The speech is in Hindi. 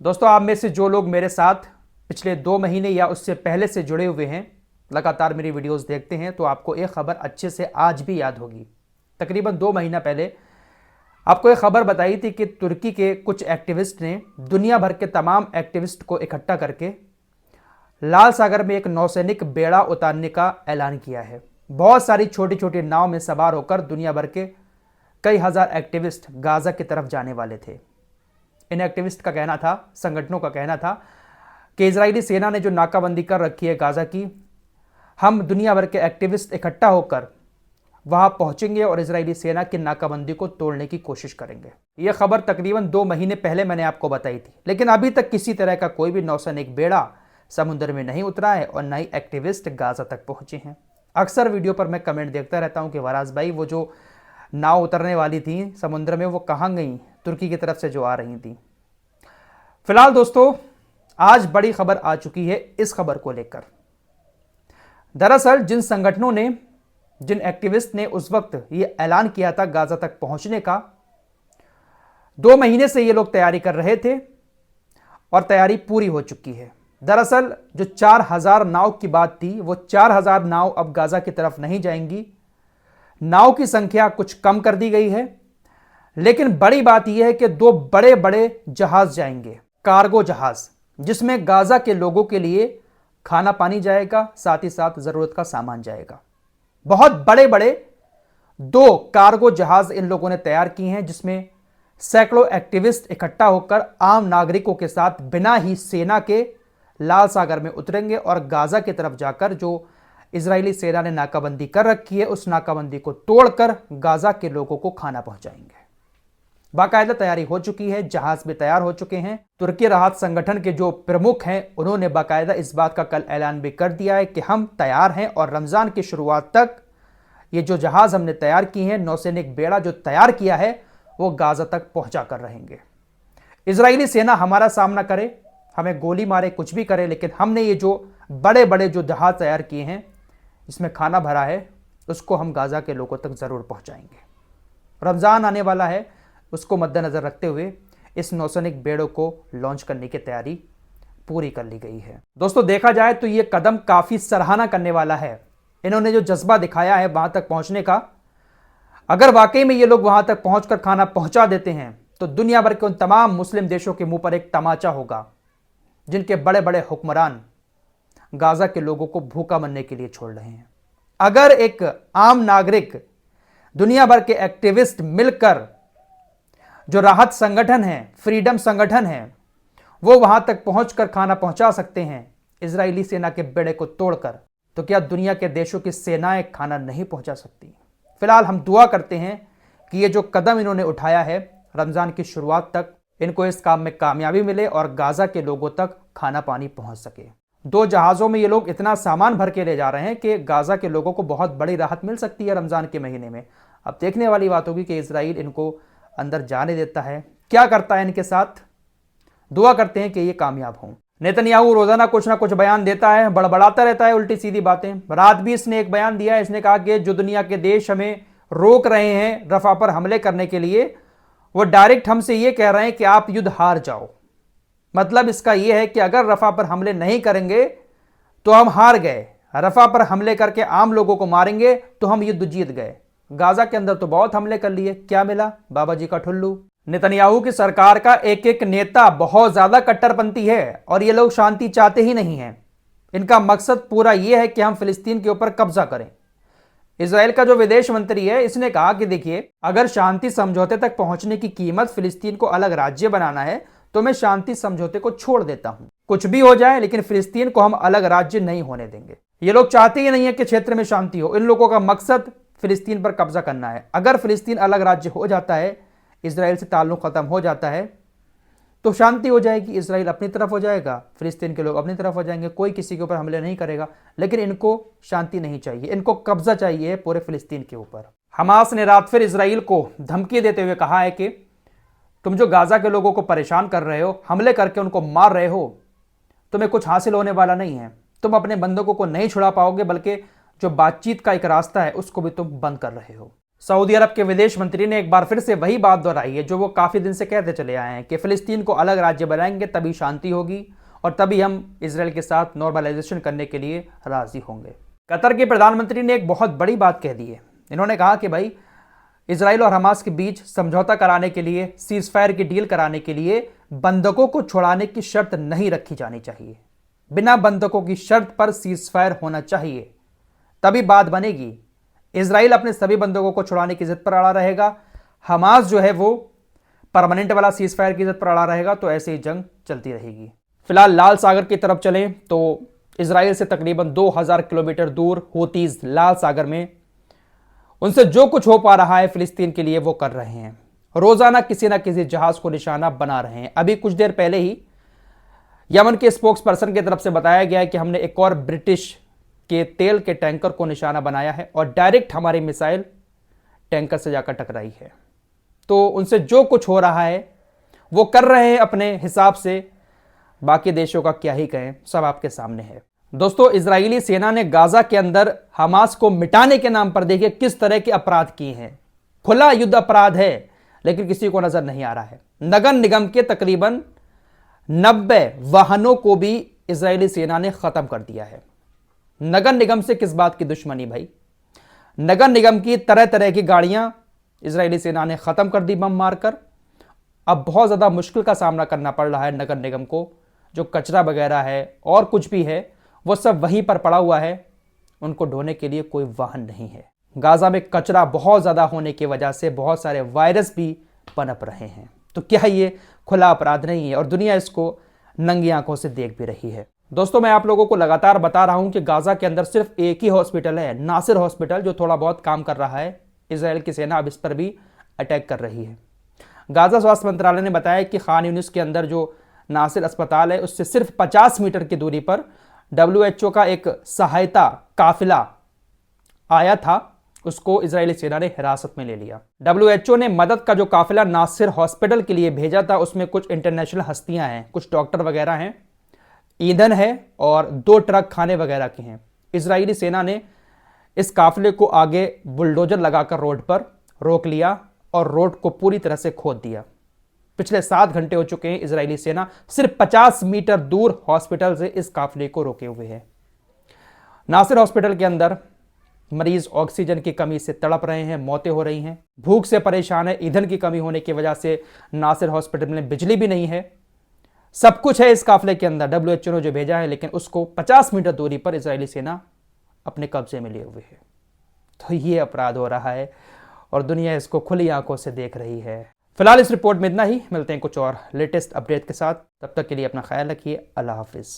दोस्तों, आप में से जो लोग मेरे साथ पिछले 2 महीने या उससे पहले से जुड़े हुए हैं, लगातार मेरी वीडियोस देखते हैं, तो आपको एक खबर अच्छे से आज भी याद होगी। तकरीबन 2 महीना पहले आपको एक खबर बताई थी कि तुर्की के कुछ एक्टिविस्ट ने दुनिया भर के तमाम एक्टिविस्ट को इकट्ठा करके लाल सागर में एक नौसैनिक बेड़ा उतारने का ऐलान किया है। बहुत सारी छोटी छोटी नाव में सवार होकर दुनिया भर के कई हजार एक्टिविस्ट गाजा की तरफ जाने वाले थे। इन एक्टिविस्ट का कहना था, संगठनों का कहना था कि इजरायली सेना ने जो नाकाबंदी कर रखी है गाजा की, हम दुनिया भर के एक्टिविस्ट इकट्ठा होकर वहां पहुंचेंगे और इजरायली सेना की नाकाबंदी को तोड़ने की कोशिश करेंगे। यह खबर तकरीबन 2 महीने पहले मैंने आपको बताई थी, लेकिन अभी तक किसी तरह का कोई भी नौसैनिक बेड़ा समुद्र में नहीं उतरा है और न ही एक्टिविस्ट गाजा तक पहुंचे हैं। अक्सर वीडियो पर मैं कमेंट देखता रहता हूं कि वराज भाई, वो जो नाव उतरने वाली थी समुद्र में, वो कहाँ गई, तुर्की की तरफ से जो आ रही थी। फिलहाल दोस्तों, आज बड़ी खबर आ चुकी है इस खबर को लेकर। दरअसल जिन संगठनों ने, जिन एक्टिविस्ट ने उस वक्त ये ऐलान किया था गाजा तक पहुंचने का, 2 महीने से ये लोग तैयारी कर रहे थे और तैयारी पूरी हो चुकी है। दरअसल जो 4000 नाव की बात थी, वो 4000 नाव अब गाजा की तरफ नहीं जाएंगी। नाव की संख्या कुछ कम कर दी गई है, लेकिन बड़ी बात यह है कि 2 बड़े बड़े जहाज जाएंगे, कार्गो जहाज, जिसमें गाजा के लोगों के लिए खाना पानी जाएगा, साथ ही साथ जरूरत का सामान जाएगा। बहुत बड़े बड़े 2 कार्गो जहाज इन लोगों ने तैयार किए हैं, जिसमें सैकड़ों एक्टिविस्ट इकट्ठा होकर आम नागरिकों के साथ बिना ही सेना के लाल सागर में उतरेंगे और गाजा की तरफ जाकर जो इजरायली सेना ने नाकाबंदी कर रखी है, उस नाकाबंदी को तोड़कर गाजा के लोगों को खाना पहुंचाएंगे। बाकायदा तैयारी हो चुकी है, जहाज भी तैयार हो चुके हैं। तुर्की राहत संगठन के जो प्रमुख हैं, उन्होंने बाकायदा इस बात का कल ऐलान भी कर दिया है कि हम तैयार हैं और रमजान की शुरुआत तक ये जो जहाज हमने तैयार किए हैं, नौसैनिक बेड़ा जो तैयार किया है, वो गाजा तक पहुंचा कर रहेंगे। इजरायली सेना हमारा सामना करे, हमें गोली मारे, कुछ भी करे, लेकिन हमने ये जो बड़े बड़े जो जहाज तैयार किए हैं, इसमें खाना भरा है, उसको हम गाजा के लोगों तक जरूर पहुंचाएंगे। रमजान आने वाला है, उसको मद्देनजर रखते हुए इस नौसैनिक बेड़ों को लॉन्च करने की तैयारी पूरी कर ली गई है। दोस्तों, देखा जाए तो यह कदम काफी सराहना करने वाला है। इन्होंने जो जज्बा दिखाया है वहां तक पहुंचने का, अगर वाकई में ये लोग वहां तक पहुंचकर खाना पहुंचा देते हैं तो दुनिया भर के उन तमाम मुस्लिम देशों के मुंह पर एक तमाचा होगा, जिनके बड़े बड़े हुक्मरान गाजा के लोगों को भूखा मरने के लिए छोड़ रहे हैं। अगर एक आम नागरिक, दुनिया भर के एक्टिविस्ट मिलकर, जो राहत संगठन है, फ्रीडम संगठन है, वो वहां तक पहुंचकर खाना पहुंचा सकते हैं इजरायली सेना के बेड़े को तोड़कर, तो क्या दुनिया के देशों की सेनाएं खाना नहीं पहुंचा सकती? फिलहाल हम दुआ करते हैं कि ये जो कदम इन्होंने उठाया है, रमजान की शुरुआत तक इनको इस काम में कामयाबी मिले और गाजा के लोगों तक खाना पानी पहुंच सके। 2 जहाज़ों में ये लोग इतना सामान भर के ले जा रहे हैं कि गाजा के लोगों को बहुत बड़ी राहत मिल सकती है रमजान के महीने में। अब देखने वाली बात होगी कि इजराइल इनको अंदर जाने देता है, क्या करता है इनके साथ। दुआ करते हैं कि ये कामयाब हों। नेतन्याहू रोजाना कुछ ना कुछ बयान देता है, बड़बड़ाता रहता है उल्टी सीधी बातें। रात भी इसने एक बयान दिया है, इसने कहा कि जो दुनिया के देश हमें रोक रहे हैं रफा पर हमले करने के लिए, वो डायरेक्ट हमसे ये कह रहे हैं कि आप युद्ध हार जाओ। मतलब इसका यह है कि अगर रफा पर हमले नहीं करेंगे तो हम हार गए, रफा पर हमले करके आम लोगों को मारेंगे तो हम युद्ध जीत गए। गाजा के अंदर तो बहुत हमले कर लिए, क्या मिला? बाबा जी का ठुल्लू। नेतन्याहू की सरकार का एक एक नेता बहुत ज्यादा कट्टरपंथी है और ये लोग शांति चाहते ही नहीं हैं। इनका मकसद पूरा यह है कि हम फिलिस्तीन के ऊपर कब्जा करें। इजराइल का जो विदेश मंत्री है, इसने कहा कि देखिए, अगर शांति समझौते तक पहुंचने की कीमत फिलिस्तीन को अलग राज्य बनाना है तो मैं शांति समझौते को छोड़ देता हूं। कुछ भी हो जाए, लेकिन फिलिस्तीन को हम अलग राज्य नहीं होने देंगे। ये लोग चाहते ही नहीं है कि क्षेत्र में शांति हो। इन लोगों का मकसद फिलिस्तीन पर कब्जा करना है। अगर फिलिस्तीन अलग राज्य हो जाता है, इजराइल से ताल्लुक खत्म हो जाता है, तो शांति हो जाएगी। इजराइल अपनी तरफ हो जाएगा, फिलिस्तीन के लोग अपनी तरफ हो जाएंगे, कोई किसी के ऊपर हमले नहीं करेगा। लेकिन इनको शांति नहीं चाहिए, इनको कब्जा चाहिए पूरे फिलिस्तीन के ऊपर। हमास ने रात फिर इजराइल को धमकी देते हुए कहा है कि तुम जो गाजा के लोगों को परेशान कर रहे हो, हमले करके उनको मार रहे हो, तुम्हें कुछ हासिल होने वाला नहीं है। तुम अपने बंधकों को नहीं छुड़ा पाओगे, बल्कि जो बातचीत का एक रास्ता है उसको भी तुम बंद कर रहे हो। सऊदी अरब के विदेश मंत्री ने एक बार फिर से वही बात दोहराई है जो वो काफ़ी दिन से कहते चले आए हैं कि फ़िलिस्तीन को अलग राज्य बनाएंगे तभी शांति होगी और तभी हम इसराइल के साथ नॉर्मलाइजेशन करने के लिए राज़ी होंगे। कतर के प्रधानमंत्री ने एक बहुत बड़ी बात कह दी है। इन्होंने कहा कि भाई इसराइल और हमास के बीच समझौता कराने के लिए, सीज फायर की डील कराने के लिए बंधकों को छुड़ाने की शर्त नहीं रखी जानी चाहिए। बिना बंधकों की शर्त पर सीज फायर होना चाहिए, तभी बात बनेगी। इसराइल अपने सभी बंधकों को छुड़ाने की जिद पर अड़ा रहेगा, हमास जो है वो परमानेंट वाला सीज फायर की जिद पर अड़ा रहेगा, तो ऐसे ही जंग चलती रहेगी। फिलहाल लाल सागर की तरफ चलें तो इसराइल से तकरीबन 2000 किलोमीटर दूर हूतीज लाल सागर में उनसे जो कुछ हो पा रहा है फिलिस्तीन के लिए वो कर रहे हैं। रोजाना किसी ना किसी जहाज को निशाना बना रहे हैं। अभी कुछ देर पहले ही यमन के स्पोक्स पर्सन की तरफ से बताया गया है कि हमने एक और ब्रिटिश के तेल के टैंकर को निशाना बनाया है और डायरेक्ट हमारी मिसाइल टैंकर से जाकर टकराई है। तो उनसे जो कुछ हो रहा है वो कर रहे हैं अपने हिसाब से, बाकी देशों का क्या ही कहें, सब आपके सामने है। दोस्तों, इजरायली सेना ने गाजा के अंदर हमास को मिटाने के नाम पर देखिए किस तरह के अपराध किए हैं। खुला युद्ध अपराध है, लेकिन किसी को नजर नहीं आ रहा है। नगर निगम के तकरीबन 90 वाहनों को भी इजरायली सेना ने खत्म कर दिया है। नगर निगम से किस बात की दुश्मनी भाई? नगर निगम की तरह तरह की गाड़ियां इजरायली सेना ने खत्म कर दी बम मारकर। अब बहुत ज्यादा मुश्किल का सामना करना पड़ रहा है नगर निगम को। जो कचरा वगैरह है और कुछ भी है वो सब वहीं पर पड़ा हुआ है, उनको ढोने के लिए कोई वाहन नहीं है। गाजा में कचरा बहुत ज्यादा होने की वजह से बहुत सारे वायरस भी पनप रहे हैं। तो क्या ये खुला अपराध नहीं है? और दुनिया इसको नंगी आंखों से देख भी रही है। दोस्तों, मैं आप लोगों को लगातार बता रहा हूं कि गाजा के अंदर सिर्फ एक ही हॉस्पिटल है, नासिर हॉस्पिटल, जो थोड़ा बहुत काम कर रहा है। इसराइल की सेना अब इस पर भी अटैक कर रही है। गाजा स्वास्थ्य मंत्रालय ने बताया कि खान यूनिस के अंदर जो नासिर अस्पताल है उससे सिर्फ 50 मीटर की दूरी पर WHO का एक सहायता काफिला आया था, उसको इजरायली सेना ने हिरासत में ले लिया। WHO ने मदद का जो काफिला नासिर हॉस्पिटल के लिए भेजा था उसमें कुछ इंटरनेशनल हस्तियां हैं, कुछ डॉक्टर वगैरह हैं, ईंधन है और 2 ट्रक खाने वगैरह के हैं। इजरायली सेना ने इस काफिले को आगे बुलडोजर लगाकर रोड पर रोक लिया और रोड को पूरी तरह से खोद दिया। पिछले 7 घंटे हो चुके हैं इजरायली सेना सिर्फ 50 मीटर दूर हॉस्पिटल से इस काफिले को रोके हुए है। नासिर हॉस्पिटल के अंदर मरीज ऑक्सीजन की कमी से तड़प रहे हैं, मौतें हो रही हैं, भूख से परेशान है, ईंधन की कमी होने की वजह से नासिर हॉस्पिटल में बिजली भी नहीं है। सब कुछ है इस काफिले के अंदर, WHO ने जो भेजा है, लेकिन उसको 50 मीटर दूरी पर इजरायली सेना अपने कब्जे में लिए हुए है। तो ये अपराध हो रहा है और दुनिया इसको खुली आंखों से देख रही है। फिलहाल इस रिपोर्ट में इतना ही। मिलते हैं कुछ और लेटेस्ट अपडेट के साथ, तब तक के लिए अपना ख्याल रखिए। अल्लाह हाफिज।